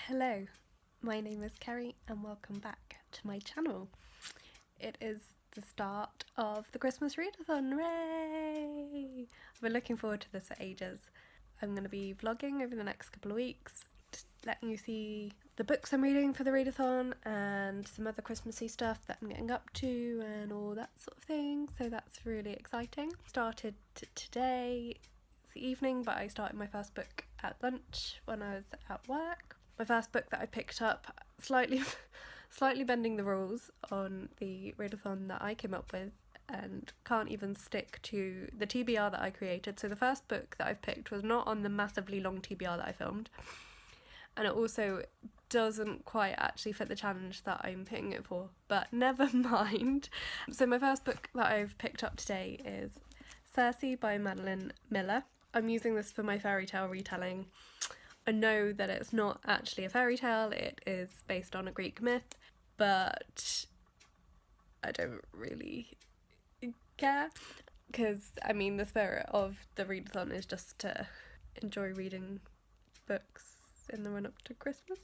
Hello, my name is Kerry and welcome back to my channel. It is the start of the Christmas Readathon, hooray! I've been looking forward to this for ages. I'm going to be vlogging over the next couple of weeks, just letting you see the books I'm reading for the Readathon and some other Christmassy stuff that I'm getting up to and all that sort of thing, so that's really exciting. Started today, it's the evening, but I started my first book at lunch when I was at work. My first book that I picked up, slightly bending the rules on the readathon that I came up with and can't even stick to the TBR that I created. So the first book that I've picked was not on the massively long TBR that I filmed, and it also doesn't quite actually fit the challenge that I'm picking it for, but never mind. So my first book that I've picked up today is Circe by Madeline Miller. I'm using this for my fairy tale retelling. I know that it's not actually a fairy tale, it is based on a Greek myth, but I don't really care, because I mean the spirit of the readathon is just to enjoy reading books in the run up to Christmas.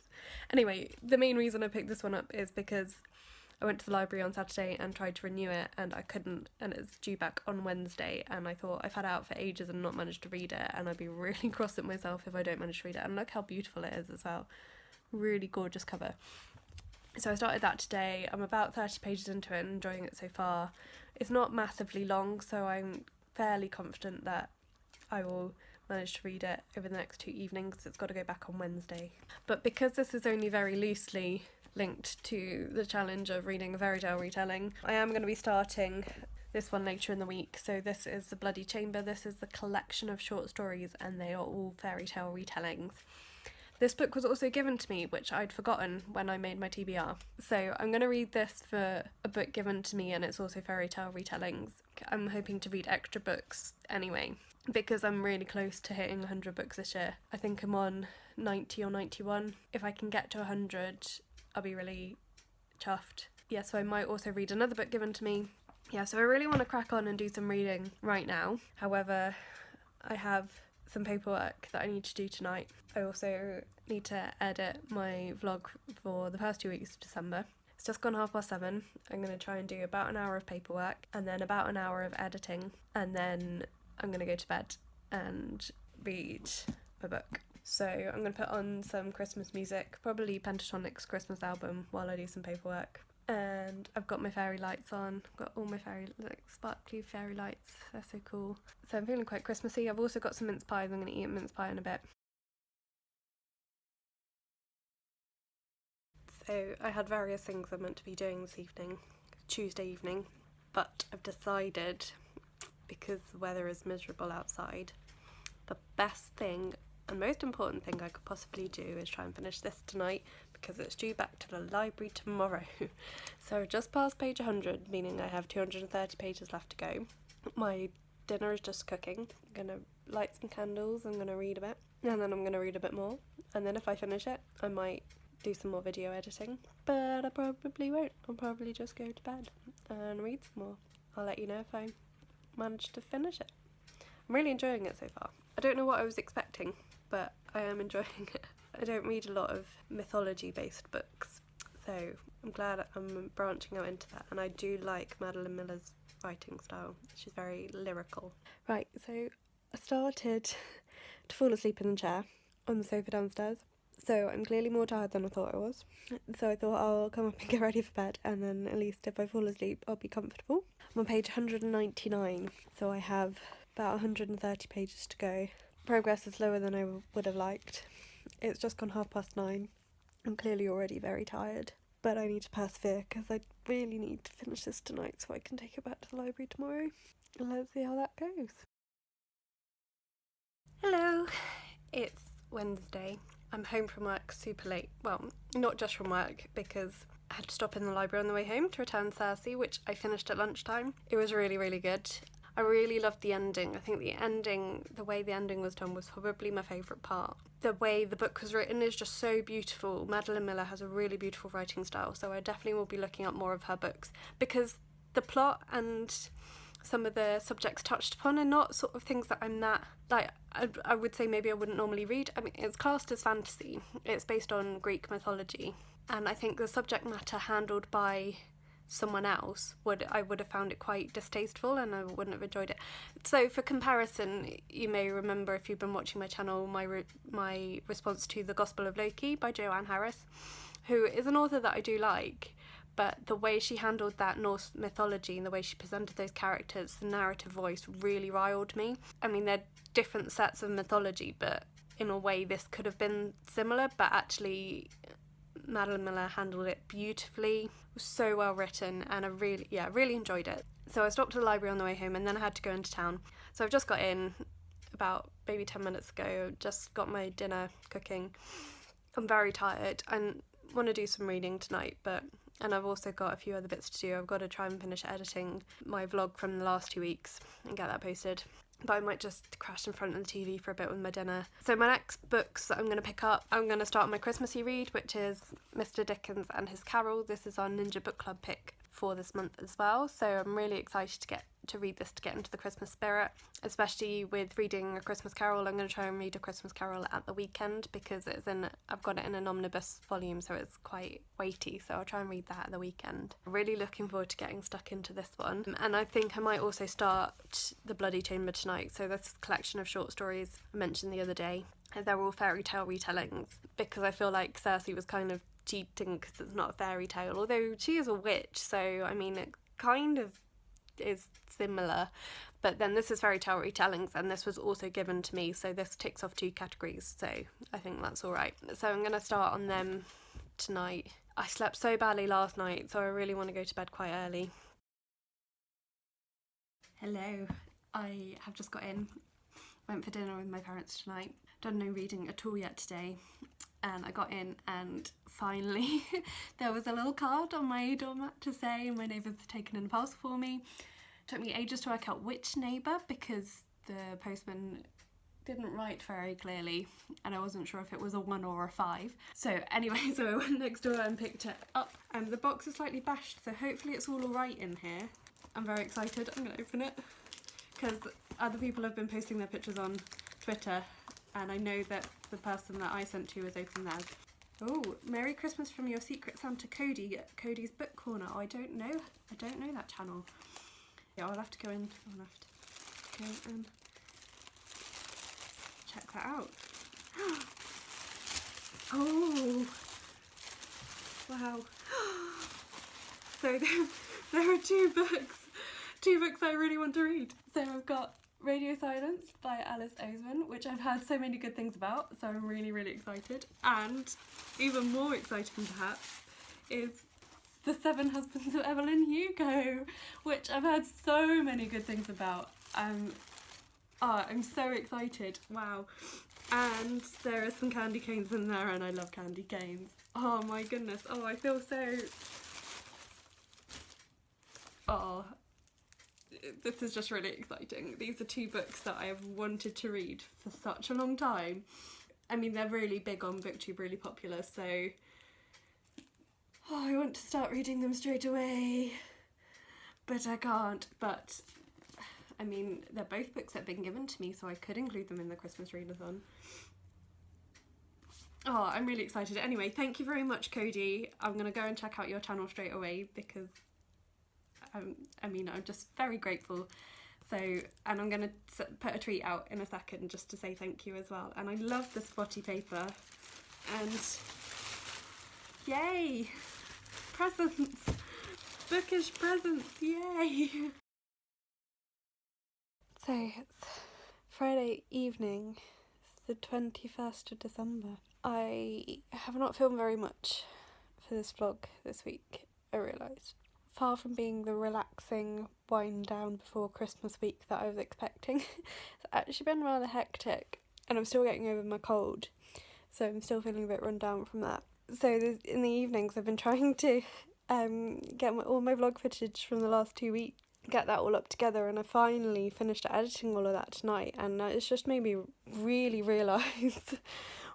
Anyway, the main reason I picked this one up is because I went to the library on Saturday and tried to renew it and I couldn't, and it's due back on Wednesday, and I thought I've had it out for ages and not managed to read it, and I'd be really cross at myself if I don't manage to read it. And look how beautiful it is as well, really gorgeous cover. So I started that today. I'm about 30 pages into it and enjoying it so far. It's not massively long, so I'm fairly confident that I will manage to read it over the next 2 evenings. It's got to go back on Wednesday. But because this is only very loosely linked to the challenge of reading a fairy tale retelling, I am going to be starting this one later in the week. So this is The Bloody Chamber. This is the collection of short stories and they are all fairy tale retellings. This book was also given to me, which I'd forgotten when I made my TBR. So I'm going to read this for a book given to me, and it's also fairy tale retellings. I'm hoping to read extra books anyway, because I'm really close to hitting 100 books this year. I think I'm on 90 or 91. If I can get to 100, I'll be really chuffed. Yeah, so I might also read another book given to me. Yeah, so I really want to crack on and do some reading right now. However, I have some paperwork that I need to do tonight. I also need to edit my vlog for the first 2 weeks of December. It's just gone 7:30. I'm going to try and do about an hour of paperwork and then about an hour of editing, and then I'm going to go to bed and read my book. So I'm going to put on some Christmas music, probably Pentatonic's Christmas album, while I do some paperwork. And I've got my fairy lights on. I've got all my sparkly fairy lights. They're so cool. So I'm feeling quite Christmassy. I've also got some mince pies. I'm going to eat a mince pie in a bit. So I had various things I meant to be doing this evening, Tuesday evening, but I've decided, because the weather is miserable outside, the best thing and most important thing I could possibly do is try and finish this tonight, because it's due back to the library tomorrow. So just past page 100, meaning I have 230 pages left to go. My dinner is just cooking. I'm going to light some candles, I'm going to read a bit, and then I'm going to read a bit more. And then if I finish it, I might do some more video editing. But I probably won't. I'll probably just go to bed and read some more. I'll let you know if I manage to finish it. I'm really enjoying it so far. I don't know what I was expecting, but I am enjoying it. I don't read a lot of mythology-based books, so I'm glad I'm branching out into that, and I do like Madeline Miller's writing style. She's very lyrical. Right, so I started to fall asleep in the chair on the sofa downstairs, so I'm clearly more tired than I thought I was. So I thought I'll come up and get ready for bed, and then at least if I fall asleep I'll be comfortable. I'm on page 199, so I have about 130 pages to go. Progress is slower than I would have liked. It's just gone 9:30. I'm clearly already very tired, but I need to persevere because I really need to finish this tonight so I can take it back to the library tomorrow. And let's see how that goes. Hello, it's Wednesday. I'm home from work super late. Well, not just from work, because I had to stop in the library on the way home to return Circe, which I finished at lunchtime. It was really, really good. I really loved the ending. I think the way the ending was done was probably my favourite part. The way the book was written is just so beautiful. Madeline Miller has a really beautiful writing style, so I definitely will be looking up more of her books, because the plot and some of the subjects touched upon are not sort of things that I'm that, like, I would say maybe I wouldn't normally read. I mean, it's classed as fantasy. It's based on Greek mythology. And I think the subject matter handled by someone else I would have found it quite distasteful, and I wouldn't have enjoyed it. So for comparison, you may remember, if you've been watching my channel, my response to The Gospel of Loki by Jo-Ann, who is an author that I do like, but the way she handled that Norse mythology and the way she presented those characters, the narrative voice really riled me. I mean, they're different sets of mythology, but in a way this could have been similar, but actually Madeline Miller handled it beautifully. It was so well written, and I really enjoyed it. So I stopped at the library on the way home, and then I had to go into town. So I've just got in about maybe 10 minutes ago, just got my dinner cooking. I'm very tired and want to do some reading tonight, and I've also got a few other bits to do. I've got to try and finish editing my vlog from the last 2 weeks and get that posted. But I might just crash in front of the TV for a bit with my dinner. So my next books that I'm going to pick up, I'm going to start my Christmassy read, which is Mr. Dickens and His Carol. This is our Ninja Book Club pick for this month as well. So I'm really excited to read this to get into the Christmas spirit, especially with reading A Christmas Carol. I'm going to try and read A Christmas Carol at the weekend because I've got it in an omnibus volume, so it's quite weighty, so I'll try and read that at the weekend. Really looking forward to getting stuck into this one. And I think I might also start The Bloody Chamber tonight. So this collection of short stories I mentioned the other day, they're all fairy tale retellings, because I feel like Circe was kind of cheating because it's not a fairy tale, although she is a witch, so I mean it kind of is similar, but then this is fairy tale retellings, and this was also given to me, so this ticks off 2 categories, so I think that's all right. So I'm going to start on them tonight. I slept so badly last night, so I really want to go to bed quite early. Hello, I have just got in, went for dinner with my parents tonight, done no reading at all yet today, and I got in and finally there was a little card on my doormat to say my neighbours had taken in a parcel for me. Took me ages to work out which neighbour because the postman didn't write very clearly and I wasn't sure if it was a 1 or a 5. So anyway, so I went next door and picked it up, and the box is slightly bashed, so hopefully it's all alright in here. I'm very excited. I'm going to open it because other people have been posting their pictures on Twitter, and I know that the person that I sent to has opened theirs. Oh, Merry Christmas from your Secret Santa Cody at Cody's Book Corner. Oh, I don't know that channel. Yeah, I'll have to go in. I'll have to go and check that out. Oh, wow. So there are two books I really want to read. So I've got Radio Silence by Alice Oseman, which I've heard so many good things about, so I'm really, really excited. And even more exciting perhaps is The 7 Husbands of Evelyn Hugo, which I've heard so many good things about. I'm so excited, wow. And there are some candy canes in there, and I love candy canes. Oh my goodness, oh I feel so... Oh, this is just really exciting. These are 2 books that I have wanted to read for such a long time. I mean, they're really big on BookTube, really popular, so I want to start reading them straight away, but I can't. But I mean, they're both books that have been given to me, so I could include them in the Christmas Readathon. Oh, I'm really excited. Anyway, thank you very much, Cody. I'm going to go and check out your channel straight away because I'm just very grateful. So, and I'm going to put a tweet out in a second just to say thank you as well. And I love the spotty paper. And yay! Presents! Bookish presents, yay! So, it's Friday evening. It's the 21st of December. I have not filmed very much for this vlog this week, I realised. Far from being the relaxing wind down before Christmas week that I was expecting, it's actually been rather hectic, and I'm still getting over my cold, so I'm still feeling a bit run down from that. So in the evenings I've been trying to get all my vlog footage from the last 2 weeks, get that all up together, and I finally finished editing all of that tonight, and it's just made me really realise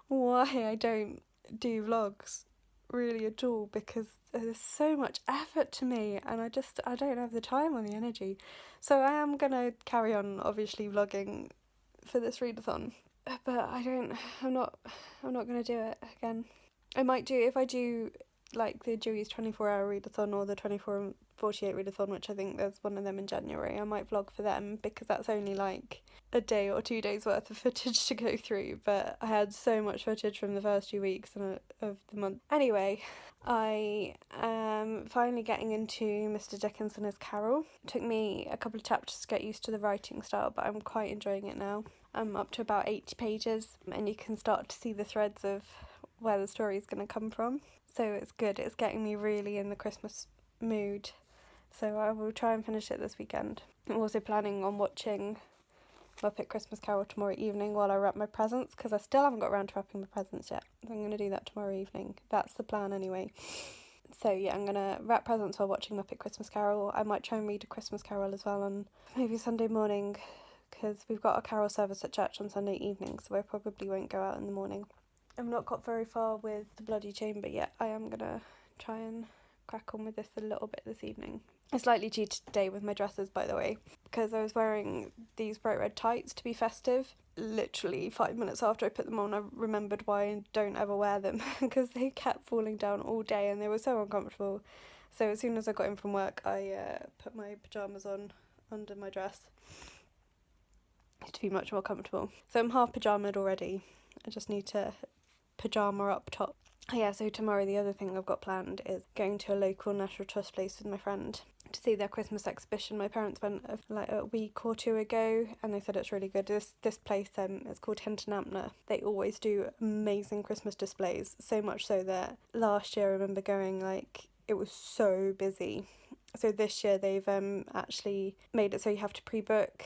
why I don't do vlogs really at all because there's so much effort to me and I don't have the time or the energy. So I am gonna carry on obviously vlogging for this readathon, but I'm not gonna do it again. I might do, if I do like the Dewey's 24-hour readathon or the 24 and 48 readathon, which I think there's one of them in January, I might vlog for them because that's only like a day or 2 days worth of footage to go through, but I had so much footage from the first 2 weeks of the month. Anyway, I am finally getting into Mr. Dickens and his Carol. It took me a couple of chapters to get used to the writing style, but I'm quite enjoying it now. I'm up to about 80 pages and you can start to see the threads of where the story is going to come from. So it's good, it's getting me really in the Christmas mood. So I will try and finish it this weekend. I'm also planning on watching Muppet Christmas Carol tomorrow evening while I wrap my presents, because I still haven't got around to wrapping my presents yet. So I'm going to do that tomorrow evening. That's the plan anyway. So yeah, I'm going to wrap presents while watching Muppet Christmas Carol. I might try and read a Christmas Carol as well on maybe Sunday morning, because we've got a carol service at church on Sunday evening, so I probably won't go out in the morning. I've not got very far with the Bloody Chamber yet. I am going to try and crack on with this a little bit this evening. I slightly cheated today with my dresses, by the way, because I was wearing these bright red tights to be festive. Literally 5 minutes after I put them on, I remembered why I don't ever wear them, because they kept falling down all day and they were so uncomfortable. So as soon as I got in from work, I put my pyjamas on under my dress to be much more comfortable. So I'm half pyjamaed already. I just need to pyjama up top. Yeah, so tomorrow the other thing I've got planned is going to a local National Trust place with my friend to see their Christmas exhibition. My parents went like a week or two ago and they said it's really good. This place, it's called Hinton Ampner. They always do amazing Christmas displays, so much so that last year I remember going, like, it was so busy. So this year they've actually made it so you have to pre-book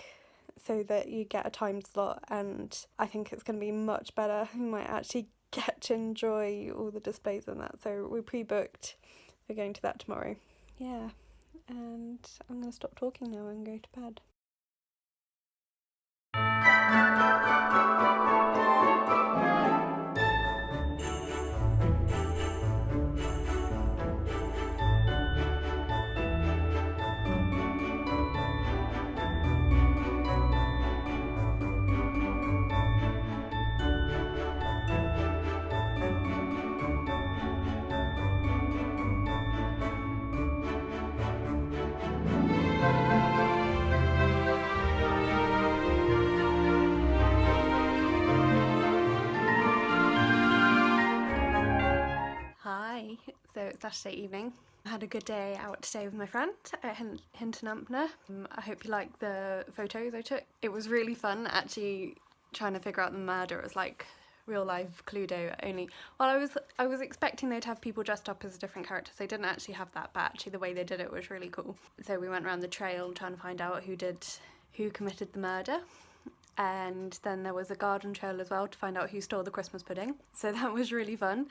so that you get a time slot, and I think it's going to be much better. You might actually get to enjoy all the displays and that. So we pre-booked. We're going to that tomorrow. Yeah, and I'm going to stop talking now and go to bed. Hi, so it's Saturday evening. I had a good day out today with my friend at Hinton Ampner. I hope you like the photos I took. It was really fun actually trying to figure out the murder. It was like real life Cluedo only. Well, I was expecting they'd have people dressed up as different characters. They didn't actually have that, but actually the way they did it was really cool. So we went around the trail trying to find out who committed the murder. And then there was a garden trail as well to find out who stole the Christmas pudding. So that was really fun.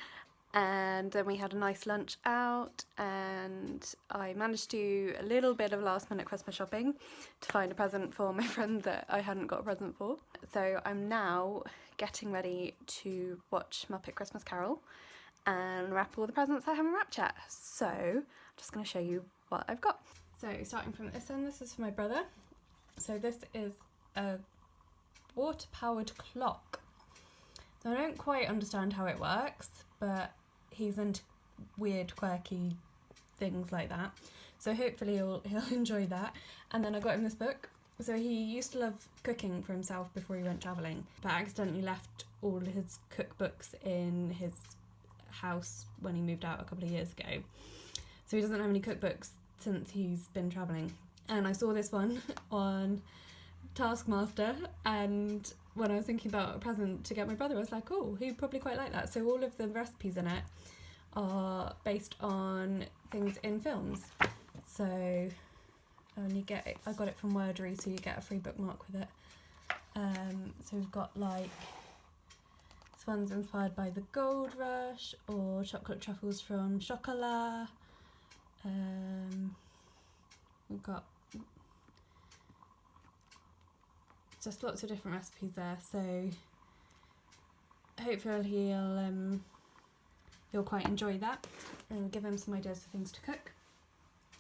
And then we had a nice lunch out and I managed to do a little bit of last minute Christmas shopping to find a present for my friend that I hadn't got a present for. So I'm now getting ready to watch Muppet Christmas Carol and wrap all the presents I haven't wrapped yet. So I'm just going to show you what I've got. So starting from this end, this is for my brother. So this is a water-powered clock. So I don't quite understand how it works, but he's into weird, quirky things like that. So hopefully he'll enjoy that. And then I got him this book. So he used to love cooking for himself before he went travelling, but accidentally left all his cookbooks in his house when he moved out a couple of years ago. So he doesn't have any cookbooks since he's been travelling. And I saw this one on Taskmaster, and when I was thinking about a present to get my brother, I was like, oh, he'd probably quite like that. So all of the recipes in it are based on things in films. So I got it from Wordery, so you get a free bookmark with it. So we've got like, this one's inspired by the Gold Rush or chocolate truffles from Chocolat. We've got just lots of different recipes there, so hopefully he'll quite enjoy that and give him some ideas for things to cook.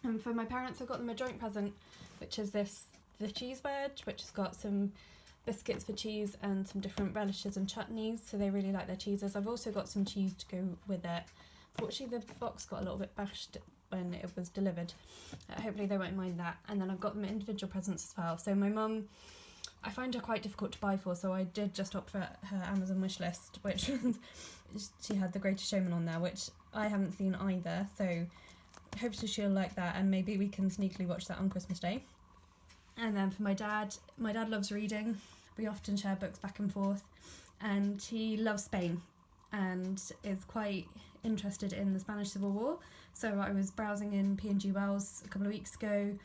And for my parents, I got them a joint present, which is the cheese wedge, which has got some biscuits for cheese and some different relishes and chutneys, so they really like their cheeses. I've also got some cheese to go with it. Fortunately, the box got a little bit bashed when it was delivered. Hopefully they won't mind that. And then I've got them individual presents as well. So my mum, I find her quite difficult to buy for, so I did just opt for her Amazon wish list, which was, she had The Greatest Showman on there, which I haven't seen either, so hopefully she'll like that, and maybe we can sneakily watch that on Christmas Day. And then for my dad loves reading. We often share books back and forth, and he loves Spain and is quite interested in the Spanish Civil War. So I was browsing in P&G Wells a couple of weeks ago.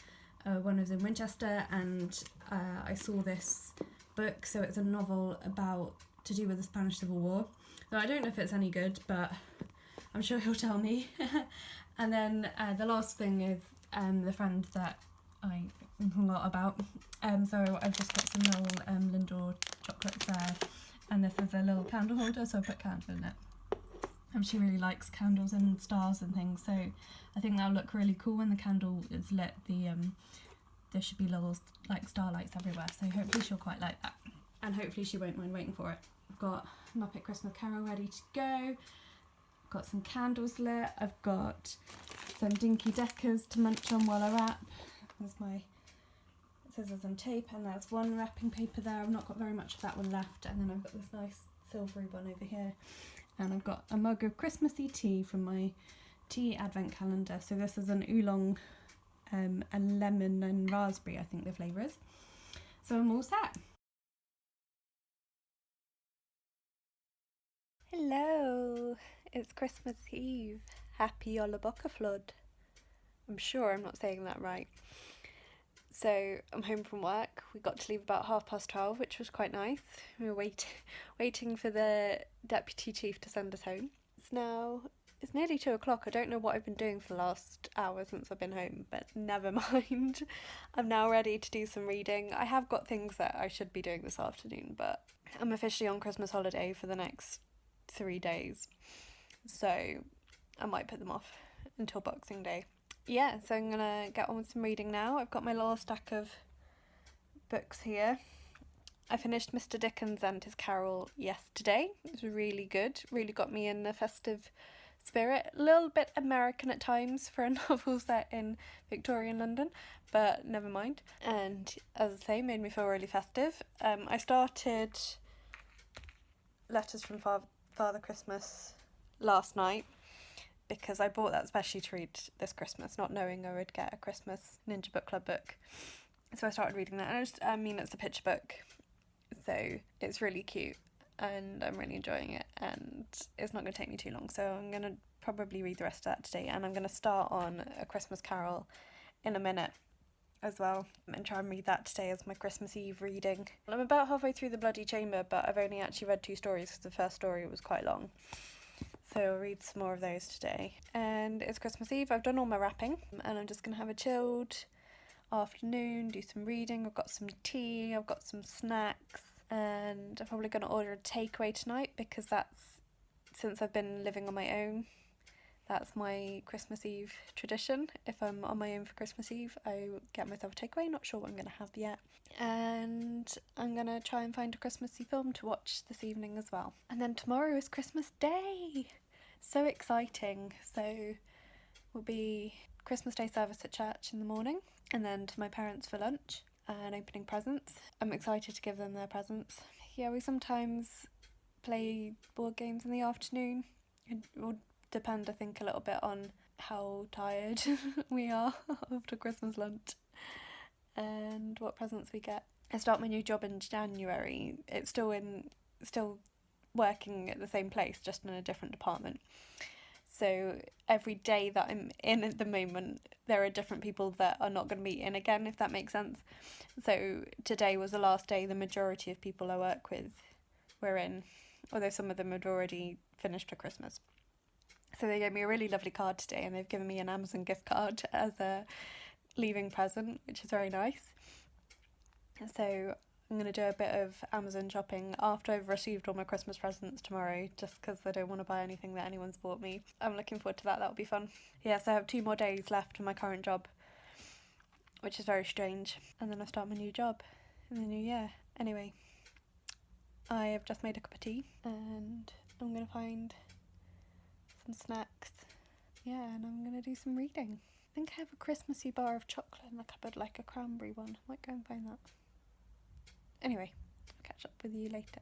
One was in Winchester, and I saw this book. So it's a novel to do with the Spanish Civil War. So I don't know if it's any good, but I'm sure he'll tell me. And then the last thing is the friend that I know a lot about. So I've just got some little Lindor chocolates there, and this is a little candle holder, so I put candle in it. She really likes candles and stars and things, so I think that'll look really cool when the candle is lit. There should be little like starlights everywhere, so hopefully she'll quite like that, and hopefully she won't mind waiting for it. I've got Muppet Christmas Carol ready to go. Got some candles lit. I've got some Dinky Deckers to munch on while I wrap. There's my scissors and tape, and there's one wrapping paper there. I've not got very much of that one left, and then I've got this nice silvery one over here. And I've got a mug of Christmassy tea from my tea advent calendar. So this is an oolong, a lemon and raspberry, I think the flavour is. So I'm all set. Hello, it's Christmas Eve. Happy Olaboka flood. I'm sure I'm not saying that right. So I'm home from work. We got to leave about 12:30, which was quite nice. We were waiting for the deputy chief to send us home. It's nearly 2:00. I don't know what I've been doing for the last hour since I've been home, but never mind. I'm now ready to do some reading. I have got things that I should be doing this afternoon, but I'm officially on Christmas holiday for the next 3 days, so I might put them off until Boxing Day. Yeah, so I'm gonna get on with some reading now. I've got my little stack of books here. I finished Mr. Dickens and his Carol yesterday. It was really good, really got me in the festive spirit. A little bit American at times for a novel set in Victorian London, but never mind. And as I say, made me feel really festive. I started Letters from Father Christmas last night, because I bought that especially to read this Christmas, not knowing I would get a Christmas Ninja Book Club book. So I started reading that, and it's a picture book, so it's really cute, and I'm really enjoying it, and it's not going to take me too long, so I'm going to probably read the rest of that today, and I'm going to start on A Christmas Carol in a minute as well, and try and read that today as my Christmas Eve reading. I'm about halfway through The Bloody Chamber, but I've only actually read 2 stories, because the first story was quite long. So I'll read some more of those today. And it's Christmas Eve. I've done all my wrapping, and I'm just going to have a chilled afternoon, do some reading. I've got some tea, I've got some snacks, and I'm probably going to order a takeaway tonight, because since I've been living on my own, that's my Christmas Eve tradition. If I'm on my own for Christmas Eve, I get myself a takeaway. Not sure what I'm going to have yet. And I'm going to try and find a Christmassy film to watch this evening as well. And then tomorrow is Christmas Day. So exciting. So will be Christmas Day service at church in the morning, and then to my parents for lunch and opening presents. I'm excited to give them their presents. Yeah, we sometimes play board games in the afternoon. It will depend, I think, a little bit on how tired we are after Christmas lunch and what presents we get. I start my new job in January. It's still working at the same place, just in a different department. So every day that I'm in at the moment, there are different people that are not going to be in again, if that makes sense. So today was the last day the majority of people I work with were in, although some of them had already finished for Christmas. So they gave me a really lovely card today, and they've given me an Amazon gift card as a leaving present, which is very nice. So I'm going to do a bit of Amazon shopping after I've received all my Christmas presents tomorrow, just because I don't want to buy anything that anyone's bought me. I'm looking forward to that. That'll be fun. Yes, I have 2 more days left in my current job, which is very strange. And then I start my new job in the new year. Anyway, I have just made a cup of tea and I'm going to find some snacks. Yeah, and I'm going to do some reading. I think I have a Christmassy bar of chocolate in the cupboard, like a cranberry one. I might go and find that. Anyway, I'll catch up with you later.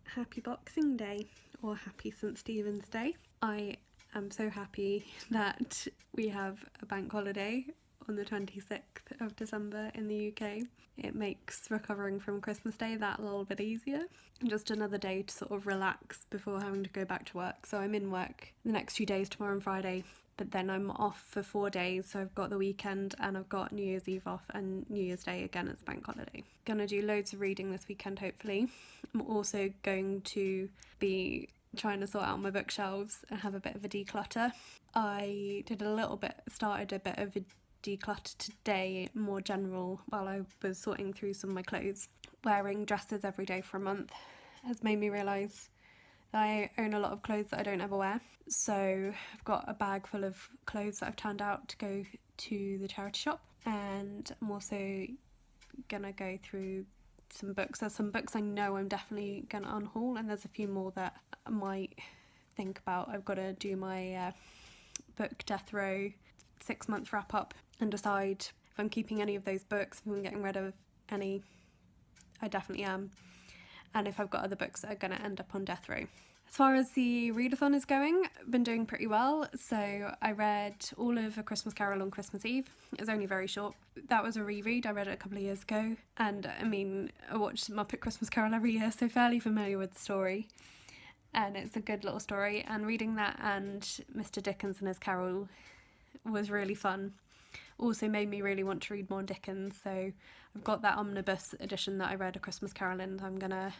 Happy Boxing Day, or happy St. Stephen's Day. I am so happy that we have a bank holiday on the 26th of December in the UK. It makes recovering from Christmas Day that little bit easier. Just another day to sort of relax before having to go back to work. So I'm in work the next 2 days, tomorrow and Friday, but then I'm off for 4 days. So I've got the weekend and I've got New Year's Eve off, and New Year's Day again as bank holiday. Gonna do loads of reading this weekend, hopefully. I'm also going to be trying to sort out my bookshelves and have a bit of a declutter. I started a bit of a declutter today, more general, while I was sorting through some of my clothes. Wearing dresses every day for a month has made me realise that I own a lot of clothes that I don't ever wear. So I've got a bag full of clothes that I've turned out to go to the charity shop, and I'm also gonna go through some books. There's some books I know I'm definitely gonna unhaul, and there's a few more that I might think about. I've got to do my book Death Row 6-month wrap up and decide if I'm keeping any of those books, if I'm getting rid of any. I definitely am. And if I've got other books that are going to end up on death row. As far as the readathon is going, I've been doing pretty well. So I read all of A Christmas Carol on Christmas Eve. It was only very short. That was a reread. I read it a couple of years ago. And I mean, I watched Muppet Christmas Carol every year, so fairly familiar with the story. And it's a good little story. And reading that and Mr. Dickens and his carol was really fun. Also made me really want to read more Dickens, so I've got that omnibus edition that I read A Christmas Carol in. I'm gonna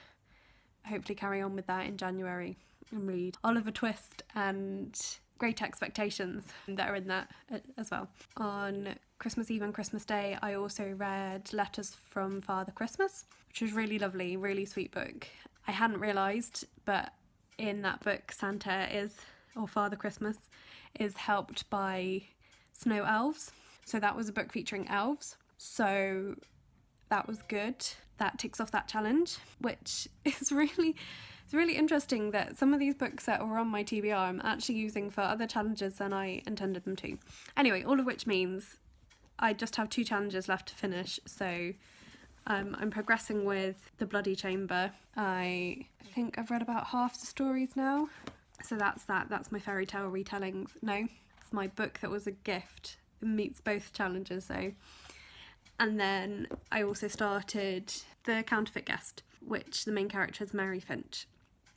hopefully carry on with that in January and read Oliver Twist and Great Expectations that are in that as well. On Christmas Eve and Christmas Day, I also read Letters from Father Christmas, which was really lovely, really sweet book. I hadn't realised, but in that book, Father Christmas is helped by snow elves. So that was a book featuring elves. So that was good. That ticks off that challenge, which is really interesting that some of these books that were on my TBR I'm actually using for other challenges than I intended them to. Anyway, all of which means I just have 2 challenges left to finish. So I'm progressing with The Bloody Chamber. I think I've read about half the stories now. So that's that. That's my fairy tale retellings. No, it's my book that was a gift. It meets both challenges though. And then I also started The Counterfeit Guest, which the main character is Mary Finch.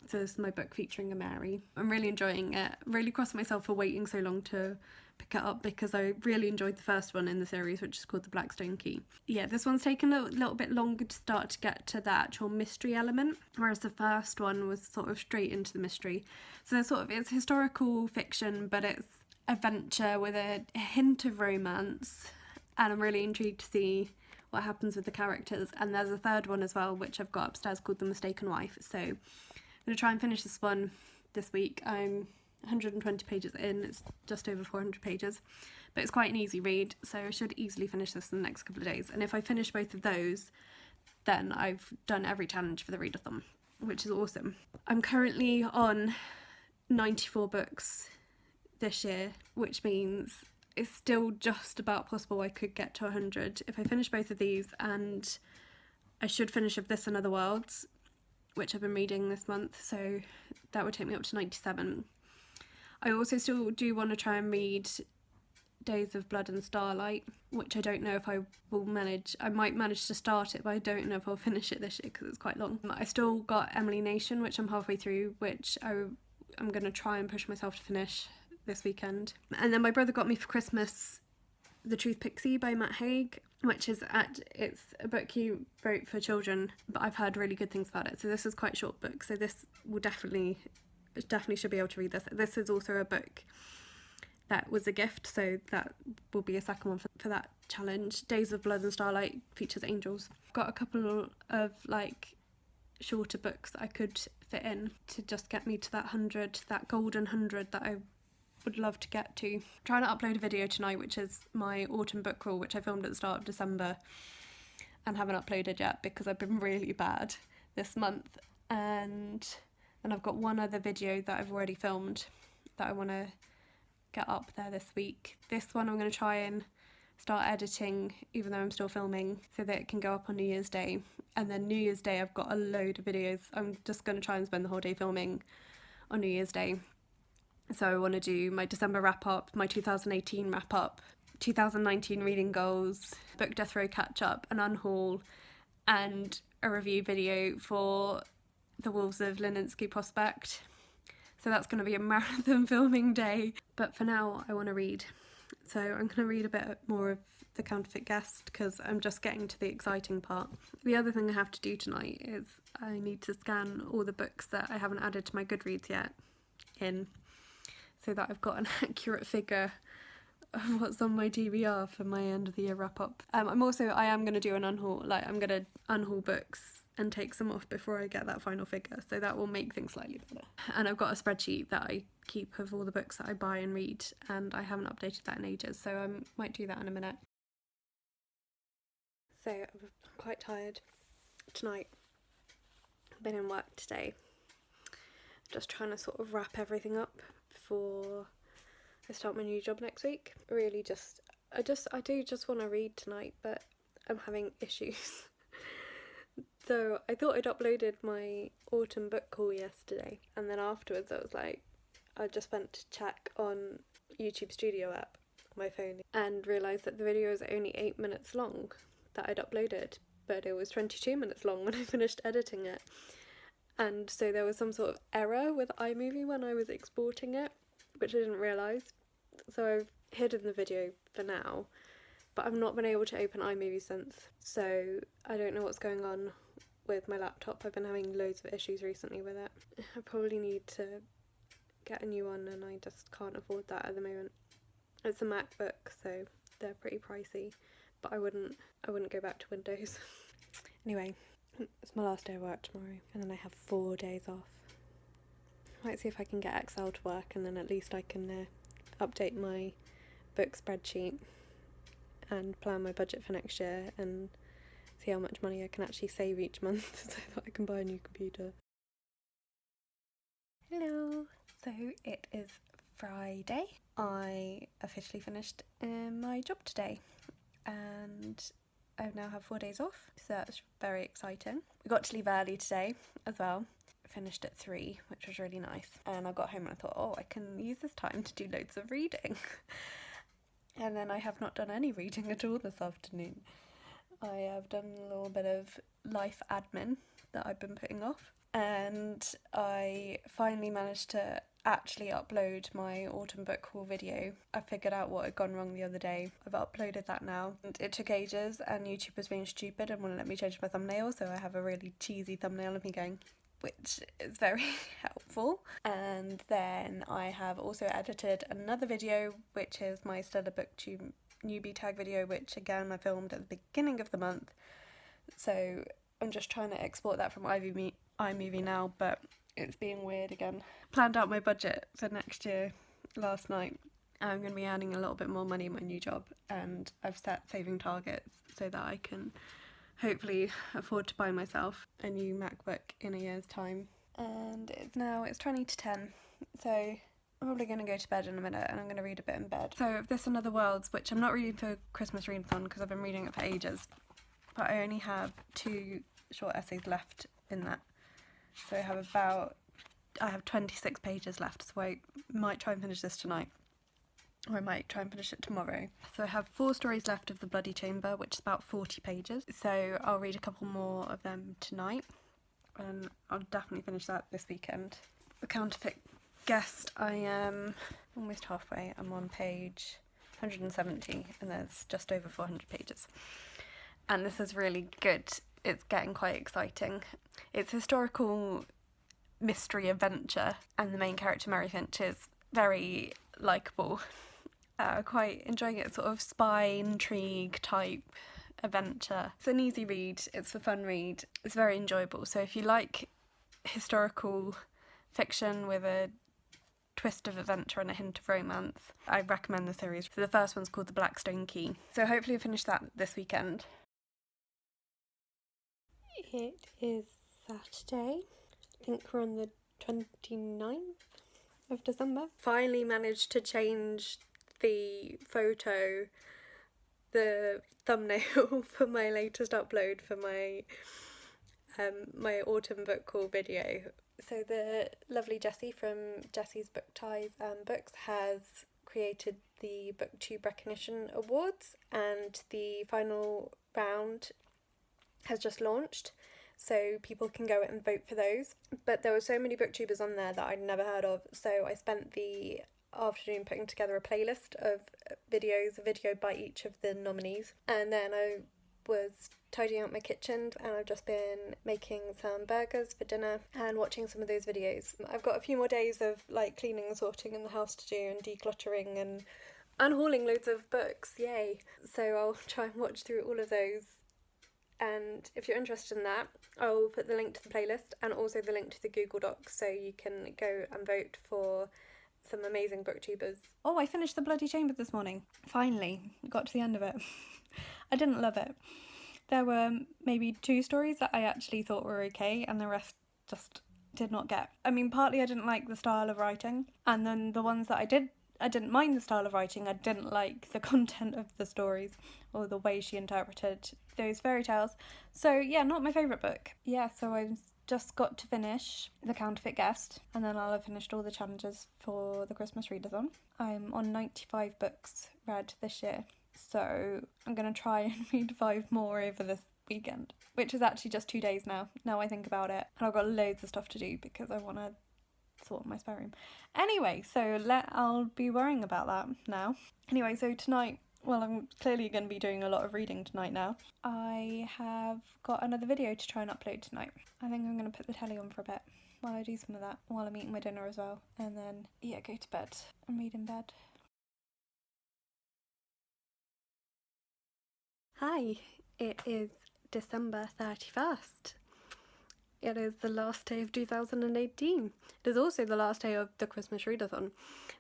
So this is my book featuring a Mary. I'm really enjoying it. Really crossed myself for waiting so long to pick it up because I really enjoyed the first one in the series, which is called The Blackstone Key. Yeah, this one's taken a little bit longer to start to get to the actual mystery element, whereas the first one was sort of straight into the mystery. So it's historical fiction, but it's adventure with a hint of romance, and I'm really intrigued to see what happens with the characters. And there's a third one as well, which I've got upstairs, called The Mistaken Wife. So I'm going to try and finish this one this week. I'm 120 pages in. It's just over 400 pages, but it's quite an easy read, so I should easily finish this in the next couple of days. And if I finish both of those, then I've done every challenge for the readathon, which is awesome. I'm currently on 94 books this year, which means it's still just about possible I could get to 100 if I finish both of these, and I should finish Of This and Other Worlds, which I've been reading this month, so that would take me up to 97. I also still do want to try and read Days of Blood and Starlight, which I don't know if I will manage. I might manage to start it, but I don't know if I'll finish it this year because it's quite long. I still got Emily Nation, which I'm halfway through, which I'm going to try and push myself to finish this weekend. And then my brother got me for Christmas The Truth Pixie by Matt Haig, which is it's a book he wrote for children, but I've heard really good things about it. So this is quite a short book, so this will definitely should be able to read this. This is also a book that was a gift, so that will be a second one for that challenge. Days of Blood and Starlight features angels. Got a couple of like shorter books that I could fit in to just get me to that 100, that golden 100 that I would love to get to. I'm trying to upload a video tonight, which is my autumn book crawl, which I filmed at the start of December and haven't uploaded yet because I've been really bad this month. And I've got one other video that I've already filmed that I want to get up there this week. This one I'm going to try and start editing even though I'm still filming, so that it can go up on New Year's Day. And then New Year's Day I've got a load of videos. I'm just going to try and spend the whole day filming on New Year's Day. So I want to do my December wrap up, my 2018 wrap up, 2019 reading goals, book death row catch up, an unhaul, and a review video for The Wolves of Lininsky Prospect. So that's going to be a marathon filming day. But for now, I want to read. So I'm going to read a bit more of The Counterfeit Guest because I'm just getting to the exciting part. The other thing I have to do tonight is I need to scan all the books that I haven't added to my Goodreads yet in, so that I've got an accurate figure of what's on my TBR for my end of the year wrap up. I am going to do an unhaul, like I'm going to unhaul books and take some off before I get that final figure, so that will make things slightly better. And I've got a spreadsheet that I keep of all the books that I buy and read, and I haven't updated that in ages, so I might do that in a minute. So I'm quite tired tonight. I've been in work today, just trying to sort of wrap everything up before I start my new job next week. Really I do just want to read tonight, but I'm having issues. So I thought I'd uploaded my autumn book call yesterday, and then afterwards I was like, I just went to check on YouTube Studio app on my phone and realised that the video is only 8 minutes long that I'd uploaded, but it was 22 minutes long when I finished editing it. And so there was some sort of error with iMovie when I was exporting it, which I didn't realise. So I've hidden the video for now, but I've not been able to open iMovie since. So I don't know what's going on with my laptop. I've been having loads of issues recently with it. I probably need to get a new one, and I just can't afford that at the moment. It's a MacBook, so they're pretty pricey, but I wouldn't go back to Windows. Anyway, it's my last day of work tomorrow, and then I have 4 days off. Might see if I can get Excel to work, and then at least I can update my book spreadsheet and plan my budget for next year and see how much money I can actually save each month so that I can buy a new computer. Hello! So it is Friday. I officially finished my job today, and I now have 4 days off, so that's very exciting. We got to leave early today as well. Finished at 3, which was really nice, and I got home and I thought, oh, I can use this time to do loads of reading. And then I have not done any reading at all this afternoon. I have done a little bit of life admin that I've been putting off, and I finally managed to actually upload my autumn book haul video. I figured out what had gone wrong the other day. I've uploaded that now, and it took ages, and YouTube was being stupid and wouldn't let me change my thumbnail, so I have a really cheesy thumbnail of me going, which is very helpful. And then I have also edited another video, which is my Stellar Booktube newbie tag video, which again I filmed at the beginning of the month. So I'm just trying to export that from iMovie now, but it's being weird again. Planned out my budget for next year last night. I'm going to be earning a little bit more money in my new job, and I've set saving targets so that I can hopefully afford to buy myself a new MacBook in a year's time. And it's 20 to 10, so I'm probably going to go to bed in a minute, and I'm going to read a bit in bed. So of This and Other Worlds, which I'm not reading for Christmas Readathon because I've been reading it for ages, but I only have 2 short essays left in that. So I have 26 pages left, so I might try and finish this tonight, or I might try and finish it tomorrow. So I have 4 stories left of The Bloody Chamber, which is about 40 pages. So I'll read a couple more of them tonight, and I'll definitely finish that this weekend. The Counterfeit Guest, I am almost halfway. I'm on page 170, and there's just over 400 pages. And this is really good. It's getting quite exciting. It's historical mystery adventure, and the main character, Mary Finch, is very likeable. Quite enjoying it, sort of spy intrigue type adventure. It's an easy read, it's a fun read, it's very enjoyable. So if you like historical fiction with a twist of adventure and a hint of romance, I recommend the series. So the first one's called The Blackstone Key. So hopefully I'll finish that this weekend. It is Saturday. I think we're on the 29th of December. Finally managed to change the photo, the thumbnail for my latest upload for my my autumn book haul video. So the lovely Jessie from Jessie's Book Ties and Books has created the BookTube Recognition Awards, and the final round has just launched, so people can go and vote for those. But there were so many booktubers on there that I'd never heard of, so I spent the afternoon putting together a playlist of videos, a video by each of the nominees, and then I was tidying up my kitchen, and I've just been making some burgers for dinner and watching some of those videos. I've got a few more days of like cleaning and sorting in the house to do, and decluttering and unhauling loads of books, yay! So I'll try and watch through all of those, and if you're interested in that, I'll put the link to the playlist and also the link to the Google Docs so you can go and vote for some amazing booktubers. Oh, I finished The Bloody Chamber this morning. Finally, got to the end of it. I didn't love it. There were maybe 2 stories that I actually thought were okay, and the rest just did not get. I mean, partly I didn't like the style of writing, and then the ones that I didn't mind the style of writing, I didn't like the content of the stories or the way she interpreted those fairy tales. So yeah, not my favourite book. Yeah, so I've just got to finish The Counterfeit Guest, and then I'll have finished all the challenges for the Christmas Readathon. I'm on 95 books read this year, so I'm going to try and read 5 more over this weekend, which is actually just 2 days now I think about it, and I've got loads of stuff to do because I want to sort my spare room. Anyway, so I'll be worrying about that now. Anyway, so tonight, well, I'm clearly going to be doing a lot of reading tonight now. I have got another video to try and upload tonight. I think I'm going to put the telly on for a bit while I do some of that, while I'm eating my dinner as well, and then, yeah, go to bed and read in bed. Hi, it is December 31st. It is the last day of 2018. It is also the last day of the Christmas Readathon.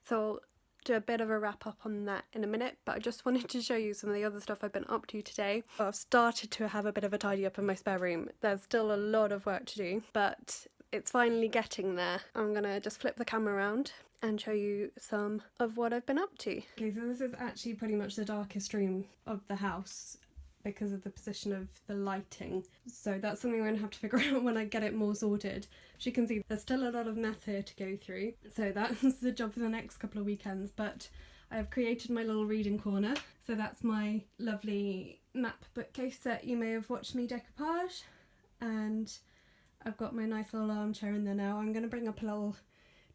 So I'll do a bit of a wrap up on that in a minute, but I just wanted to show you some of the other stuff I've been up to today. I've started to have a bit of a tidy up in my spare room. There's still a lot of work to do, but it's finally getting there. I'm gonna just flip the camera around and show you some of what I've been up to. Okay, so this is actually pretty much the darkest room of the house because of the position of the lighting. So that's something I'm going to have to figure out when I get it more sorted. As you can see, there's still a lot of mess here to go through. So that's the job for the next couple of weekends, but I have created my little reading corner. So that's my lovely map bookcase that you may have watched me decoupage. And I've got my nice little armchair in there now. I'm going to bring up a little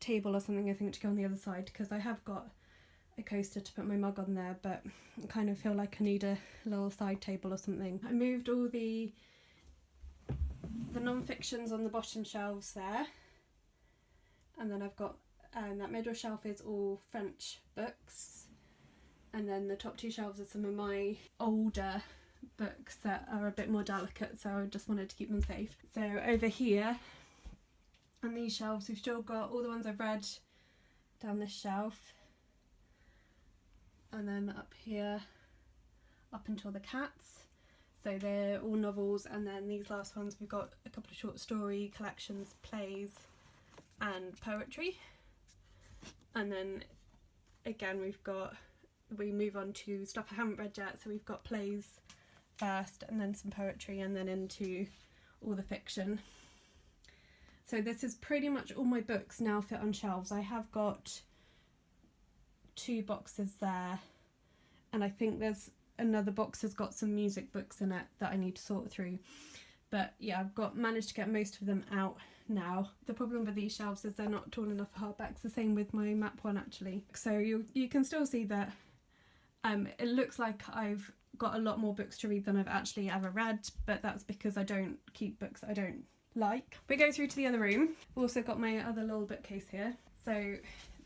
table or something, I think, to go on the other side, because I have got a coaster to put my mug on there, but I kind of feel like I need a little side table or something. I moved all the non-fictions on the bottom shelves there, and then I've got that middle shelf is all French books, and then the top 2 shelves are some of my older books that are a bit more delicate, so I just wanted to keep them safe. So over here on these shelves we've still got all the ones I've read down this shelf, and then up here up until the cats, so they're all novels, and then these last ones we've got a couple of short story collections, plays and poetry, and then again we move on to stuff I haven't read yet, so we've got plays first and then some poetry and then into all the fiction. So this is pretty much all my books now fit on shelves. I have got 2 boxes there, and I think there's another box that's got some music books in it that I need to sort through. But yeah, I've managed to get most of them out now. The problem with these shelves is they're not tall enough for hardbacks, the same with my map one actually. So you can still see that it looks like I've got a lot more books to read than I've actually ever read, but that's because I don't keep books that I don't like. We go through to the other room. I've also got my other little bookcase here. So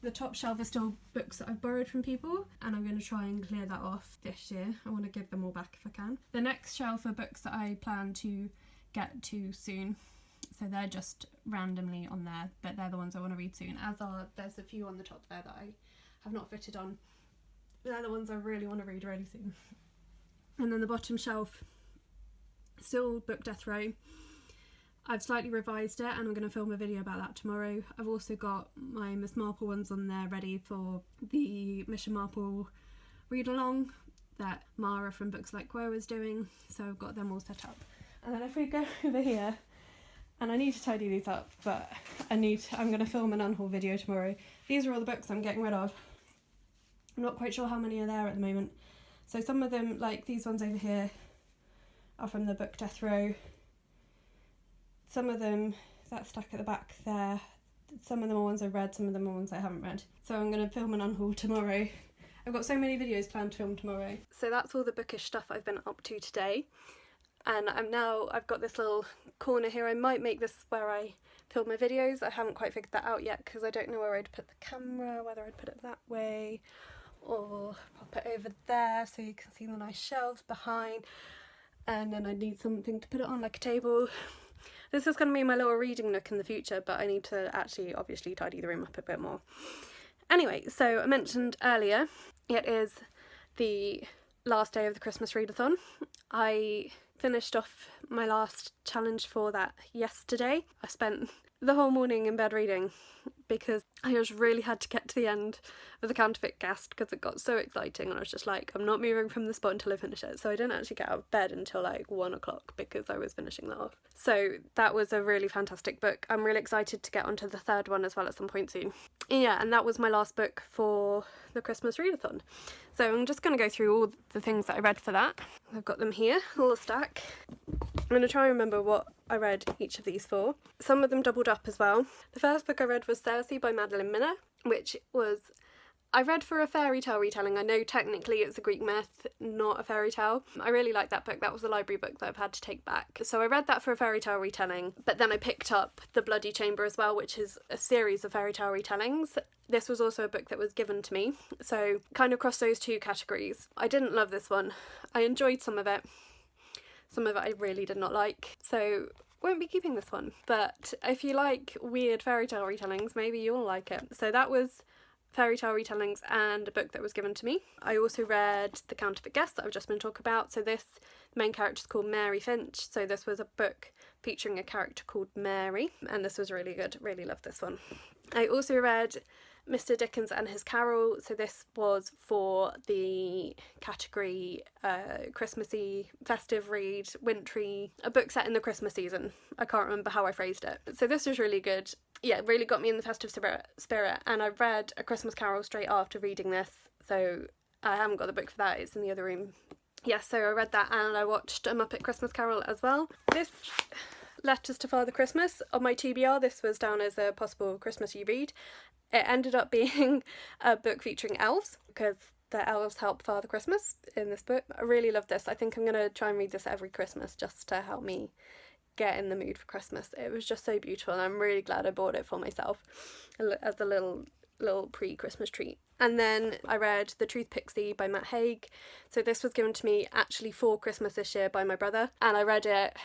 The top shelf are still books that I've borrowed from people, and I'm going to try and clear that off this year. I want to give them all back if I can. The next shelf are books that I plan to get to soon. So they're just randomly on there, but they're the ones I want to read soon. There's a few on the top there that I have not fitted on. They're the ones I really want to read really soon. And then the bottom shelf, still book Death Row. I've slightly revised it and I'm going to film a video about that tomorrow. I've also got my Miss Marple ones on there ready for the Mission Marple read-along that Mara from Books Like McQuay was doing, so I've got them all set up. And then if we go over here, and I need to tidy these up, but I'm going to film an unhaul video tomorrow. These are all the books I'm getting rid of. I'm not quite sure how many are there at the moment. So some of them, like these ones over here, are from the book Death Row. Some of them, that's stuck at the back there. Some of them are ones I've read, some of them are ones I haven't read. So I'm going to film an unhaul tomorrow. I've got so many videos planned to film tomorrow. So that's all the bookish stuff I've been up to today. And I've got this little corner here. I might make this where I film my videos. I haven't quite figured that out yet because I don't know where I'd put the camera, whether I'd put it that way or pop it over there so you can see the nice shelves behind. And then I need something to put it on, like a table. This is going to be my little reading nook in the future, but I need to actually obviously tidy the room up a bit more. Anyway, so I mentioned earlier, it is the last day of the Christmas Readathon. I finished off my last challenge for that yesterday. I spent the whole morning in bed reading because I just really had to get to the end of the Counterfeit cast because it got so exciting and I was just like, I'm not moving from the spot until I finish it. So I didn't actually get out of bed until like 1 o'clock because I was finishing that off. So that was a really fantastic book. I'm really excited to get onto the third one as well at some point soon. Yeah, and that was my last book for the Christmas Readathon. So I'm just going to go through all the things that I read for that. I've got them here, all a stack. I'm going to try and remember what I read each of these for. Some of them doubled up as well. The first book I read was Circe by Madeline, which was I read for a fairy tale retelling. I know technically it's a Greek myth, not a fairy tale. I really liked that book. That was a library book that I've had to take back. So I read that for a fairy tale retelling, but then I picked up The Bloody Chamber as well, which is a series of fairy tale retellings. This was also a book that was given to me, so kind of crossed those two categories. I didn't love this one. I enjoyed some of it. Some of it I really did not like, so won't be keeping this one. But if you like weird fairy tale retellings, maybe you'll like it. So that was fairy tale retellings and a book that was given to me. I also read The Counterfeit Guest that I've just been talking about. So this, the main character is called Mary Finch. So this was a book featuring a character called Mary, and this was really good. Really loved this one. I also read Mr. Dickens and His Carol. So this was for the category Christmassy, festive read, wintry, a book set in the Christmas season. I can't remember how I phrased it. So this was really good. Yeah, it really got me in the festive spirit, and I read A Christmas Carol straight after reading this, so I haven't got the book for that, it's in the other room. Yes, so I read that and I watched A Muppet Christmas Carol as well. This Letters to Father Christmas, on my TBR, this was down as a possible Christmassy read. It ended up being a book featuring elves, because the elves help Father Christmas in this book. I really love this. I think I'm going to try and read this every Christmas just to help me get in the mood for Christmas. It was just so beautiful and I'm really glad I bought it for myself as a little pre-Christmas treat. And then I read The Truth Pixie by Haig. So this was given to me actually for Christmas this year by my brother, and I read it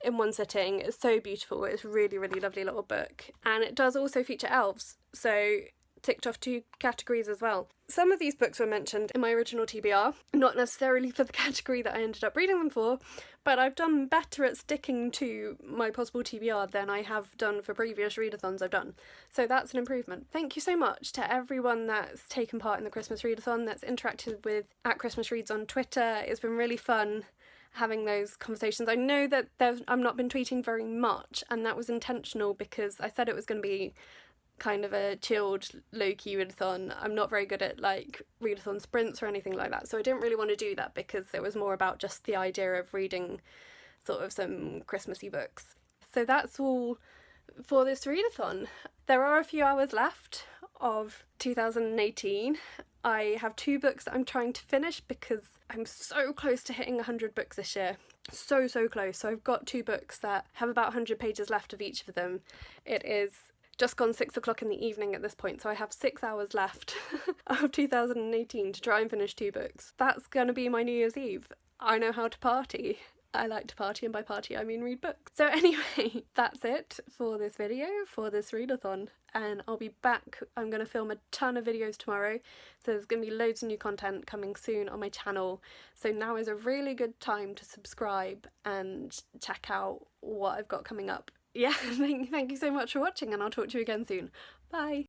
in one sitting. It's so beautiful. It's a really, really lovely little book, and it does also feature elves, so ticked off two categories as well. Some of these books were mentioned in my original TBR, not necessarily for the category that I ended up reading them for, but I've done better at sticking to my possible TBR than I have done for previous readathons I've done. So that's an improvement. Thank you so much to everyone that's taken part in the Christmas Readathon, that's interacted with @ChristmasReads on Twitter. It's been really fun having those conversations. I know that I've not been tweeting very much, and that was intentional because I said it was going to be kind of a chilled, low-key readathon. I'm not very good at like readathon sprints or anything like that, so I didn't really want to do that because it was more about just the idea of reading sort of some Christmassy books. So that's all for this readathon. There are a few hours left of 2018. I have 2 books that I'm trying to finish because I'm so close to hitting 100 books this year. So close. So I've got 2 books that have about 100 pages left of each of them. It is just gone 6 o'clock in the evening at this point, so I have 6 hours left of 2018 to try and finish 2 books. That's gonna be my New Year's Eve. I know how to party. I like to party, and by party I mean read books. So anyway, that's it for this video, for this readathon, and I'll be back. I'm going to film a ton of videos tomorrow, so there's going to be loads of new content coming soon on my channel, so now is a really good time to subscribe and check out what I've got coming up. Yeah, thank you so much for watching, and I'll talk to you again soon. Bye!